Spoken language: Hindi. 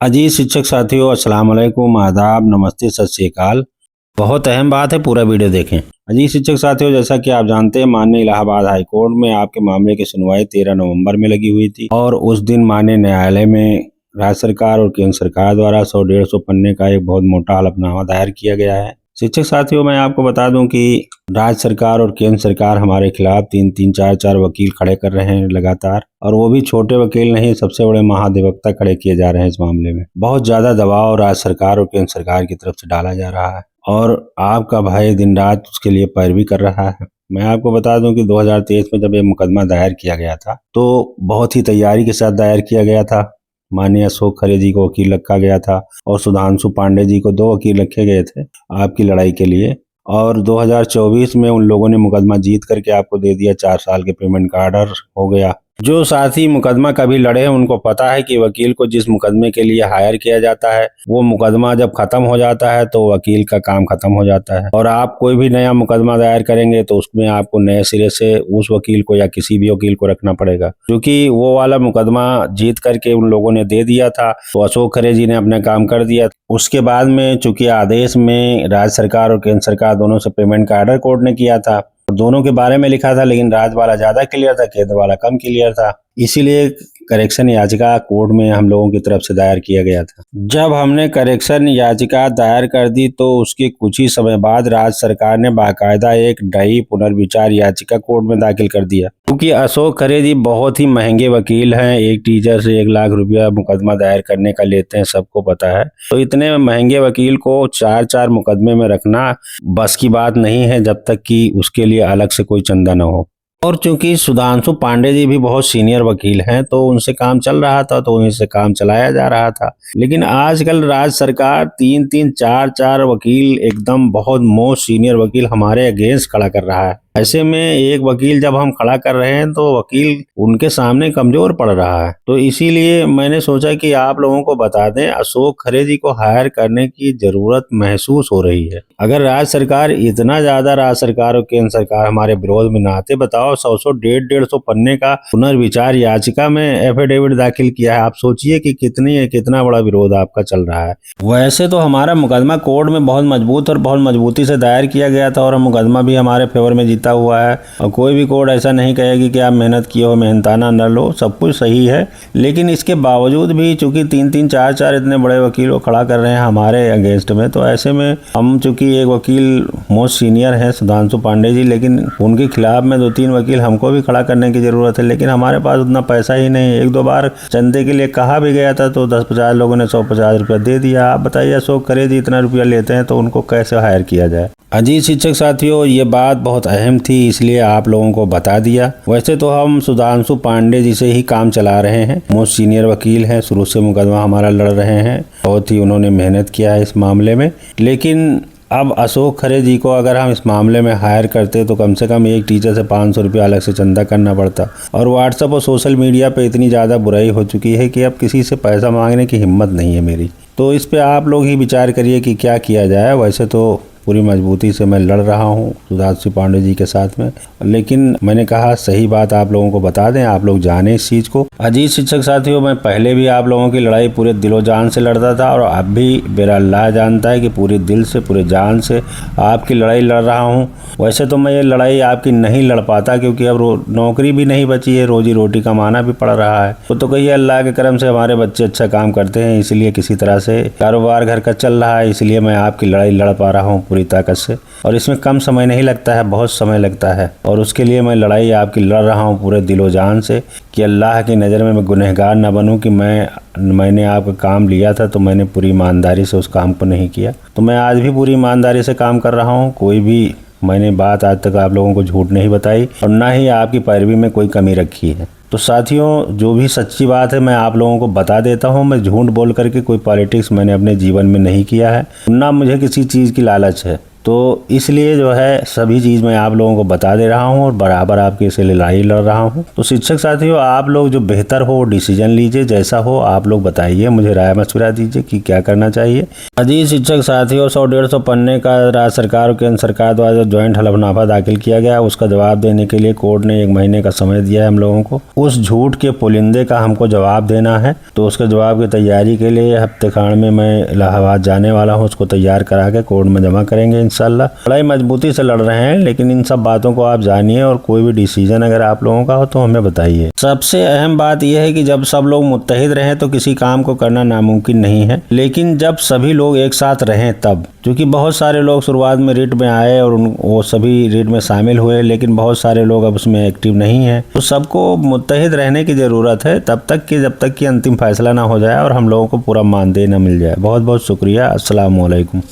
अजीज शिक्षक साथियों, अस्सलाम वालेकुम, आदाब, नमस्ते, सत श्री अकाल। बहुत अहम बात है, पूरा वीडियो देखें। अजीज शिक्षक साथियों, जैसा कि आप जानते हैं, माननीय इलाहाबाद हाई कोर्ट में आपके मामले की सुनवाई 13 नवंबर में लगी हुई थी और उस दिन माननीय न्यायालय में राज्य सरकार और केंद्र सरकार द्वारा 100-150 पन्ने का एक बहुत मोटा हलफनामा दायर किया गया है। शिक्षक साथियों, मैं आपको बता दूं कि राज्य सरकार और केंद्र सरकार हमारे खिलाफ 3-3, 4-4 वकील खड़े कर रहे हैं लगातार, और वो भी छोटे वकील नहीं, सबसे बड़े महाधिवक्ता खड़े किए जा रहे हैं। इस मामले में बहुत ज्यादा दबाव राज्य सरकार और केंद्र सरकार की तरफ से डाला जा रहा है और आपका भाई दिन रात उसके लिए पैरवी कर रहा है। मैं आपको बता दूं कि 2023 में जब ये मुकदमा दायर किया गया था तो बहुत ही तैयारी के साथ दायर किया गया था। माननीय अशोक खरे जी को वकील रखा गया था और सुधांशु पांडे जी को 2 वकील रखे गए थे आपकी लड़ाई के लिए, और 2024 में उन लोगों ने मुकदमा जीत करके आपको दे दिया। 4 साल के पेमेंट का ऑर्डर हो गया। जो साथी मुकदमा कभी लड़े हैं उनको पता है कि वकील को जिस मुकदमे के लिए हायर किया जाता है वो मुकदमा जब खत्म हो जाता है तो वकील का काम खत्म हो जाता है, और आप कोई भी नया मुकदमा दायर करेंगे तो उसमें आपको नए सिरे से उस वकील को या किसी भी वकील को रखना पड़ेगा, क्योंकि वो वाला मुकदमा जीत करके उन लोगों ने दे दिया था तो अशोक खरे जी ने अपना काम कर दिया। उसके बाद में चूंकि आदेश में राज्य सरकार और केंद्र सरकार दोनों से पेमेंट का ऑर्डर कोर्ट ने किया था और दोनों के बारे में लिखा था, लेकिन राज्य वाला ज्यादा क्लियर था, केंद्र वाला कम क्लियर था, इसीलिए करेक्शन याचिका कोर्ट में हम लोगों की तरफ से दायर किया गया था। जब हमने करेक्शन याचिका दायर कर दी तो उसके कुछ ही समय बाद राज्य सरकार ने बाकायदा एक नई पुनर्विचार याचिका कोर्ट में दाखिल कर दिया, क्योंकि अशोक खरे जी बहुत ही महंगे वकील हैं। एक टीचर से 1 लाख रुपया मुकदमा दायर करने का लेते हैं, सबको पता है। तो इतने महंगे वकील को 4-4 मुकदमे में रखना बस की बात नहीं है जब तक कि उसके लिए अलग से कोई चंदा न हो। और चूंकि सुधांशु पांडे जी भी बहुत सीनियर वकील हैं तो उनसे काम चल रहा था, तो उन्हीं से काम चलाया जा रहा था। लेकिन आजकल राज्य सरकार 3-3, 4-4 वकील, एकदम बहुत मोस्ट सीनियर वकील हमारे अगेंस्ट खड़ा कर रहा है। ऐसे में एक वकील जब हम खड़ा कर रहे हैं तो वकील उनके सामने कमजोर पड़ रहा है। तो इसीलिए मैंने सोचा कि आप लोगों को बता दें, अशोक खरे जी को हायर करने की जरूरत महसूस हो रही है। अगर राज्य सरकार इतना ज्यादा, राज्य सरकार और केंद्र सरकार हमारे विरोध में ना आते, बताओ 100-100, 150-150 पन्ने का पुनर्विचार याचिका में एफिडेविट दाखिल किया है। आप सोचिए कि कितना बड़ा विरोध आपका चल रहा है। वैसे तो हमारा मुकदमा कोर्ट में बहुत मजबूत और बहुत मजबूती से दायर किया गया था और मुकदमा भी हमारे फेवर में जीता हुआ है, और कोई भी कोर्ट ऐसा नहीं कहेगी कि आप मेहनत किए हो, मेहनताना न लो, सब कुछ सही है। लेकिन इसके बावजूद भी चूंकि 3-3, 4-4 इतने बड़े वकील खड़ा कर रहे हैं हमारे अगेंस्ट में, तो ऐसे में हम चूंकि एक वकील मोस्ट सीनियर है सुधांशु पांडे जी, लेकिन उनके खिलाफ में 2-3 वकील हमको भी खड़ा करने की जरूरत है, लेकिन हमारे पास उतना पैसा ही नहीं। 1-2 बार चंदे के लिए कहा भी गया था तो 10-50 लोगों ने 150 रुपया दे दिया। आप बताइए, अशोक खरे जी इतना रुपया लेते हैं तो उनको कैसे हायर किया जाए। अजीज शिक्षक साथियों, ये बात बहुत अहम थी, इसलिए आप लोगों को बता दिया। वैसे तो हम सुधांशु पांडे जी से ही काम चला रहे हैं, मोस्ट सीनियर वकील हैं, शुरू से मुकदमा हमारा लड़ रहे हैं, बहुत ही उन्होंने मेहनत किया है इस मामले में। लेकिन अब अशोक खरे जी को अगर हम इस मामले में हायर करते तो कम से कम एक टीचर से 500 रुपया अलग से चंदा करना पड़ता, और व्हाट्सएप और सोशल मीडिया पे इतनी ज़्यादा बुराई हो चुकी है कि अब किसी से पैसा मांगने की हिम्मत नहीं है मेरी। तो इस पे आप लोग ही विचार करिए कि क्या किया जाए। वैसे तो पूरी मजबूती से मैं लड़ रहा हूँ सुधांशु पांडे जी के साथ में, लेकिन मैंने कहा सही बात आप लोगों को बता दें, आप लोग जाने इस चीज़ को। अजीज शिक्षक साथियों, मैं पहले भी आप लोगों की लड़ाई पूरे दिलो जान से लड़ता था और अब भी मेरा अल्लाह जानता है कि पूरे दिल से, पूरे जान से आपकी लड़ाई लड़ रहा हूँ। वैसे तो मैं ये लड़ाई आपकी नहीं लड़ पाता, क्योंकि अब नौकरी भी नहीं बची है, रोजी रोटी कमाना भी पड़ रहा है। तो कहिए अल्लाह के करम से हमारे बच्चे अच्छा काम करते हैं, इसलिए किसी तरह से कारोबार घर का चल रहा है, इसलिए मैं आपकी लड़ाई लड़ पा रहा हूँ पूरी ताकत से। और इसमें कम समय नहीं लगता है, बहुत समय लगता है, और उसके लिए मैं लड़ाई आपकी लड़ रहा हूँ पूरे दिलो जान से कि अल्लाह की नज़र में मैं गुनहगार ना बनूं कि मैंने आपका काम लिया था तो मैंने पूरी ईमानदारी से उस काम को नहीं किया। तो मैं आज भी पूरी ईमानदारी से काम कर रहा हूँ, कोई भी मैंने बात आज तक आप लोगों को झूठ नहीं बताई और ना ही आपकी पैरवी में कोई कमी रखी है। तो साथियों, जो भी सच्ची बात है मैं आप लोगों को बता देता हूं। मैं झूठ बोल करके कोई पॉलिटिक्स मैंने अपने जीवन में नहीं किया है, ना मुझे किसी चीज़ की लालच है। तो इसलिए जो है सभी चीज़ मैं आप लोगों को बता दे रहा हूँ और बराबर आपके इससे लड़ाई लड़ रहा हूँ। तो शिक्षक साथियों, आप लोग जो बेहतर हो डिसीजन लीजिए, जैसा हो आप लोग बताइए, मुझे राय मशविरा दीजिए कि क्या करना चाहिए। अजी शिक्षक साथियों, 100-150 पन्ने का राज्य सरकार और केंद्र सरकार द्वारा जो ज्वाइंट हलफनामा दाखिल किया गया, उसका जवाब देने के लिए कोर्ट ने 1 महीने का समय दिया है हम लोगों को। उस झूठ के पुलिंदे का हमको जवाब देना है। तो उसके जवाब की तैयारी के लिए हफ्ते खान में मैं इलाहाबाद जाने वाला हूँ। उसको तैयार करा के कोर्ट में जमा करेंगे इंशाल्लाह। लड़ाई मजबूती से लड़ रहे हैं, लेकिन इन सब बातों को आप जानिए और कोई भी डिसीजन अगर आप लोगों का हो तो हमें बताइए। सबसे अहम बात यह है कि जब सब लोग मुत्तहिद रहें तो किसी काम को करना नामुमकिन नहीं है, लेकिन जब सभी लोग एक साथ रहें तब। क्योंकि बहुत सारे लोग शुरुआत में रिट में आए और वो सभी रिट में शामिल हुए, लेकिन बहुत सारे लोग अब उसमें एक्टिव नहीं हैं। तो सबको मुत्तहिद रहने की ज़रूरत है जब तक कि अंतिम फैसला ना हो जाए और हम लोगों को पूरा मानदेय न मिल जाए। बहुत बहुत शुक्रिया। अस्सलाम वालेकुम।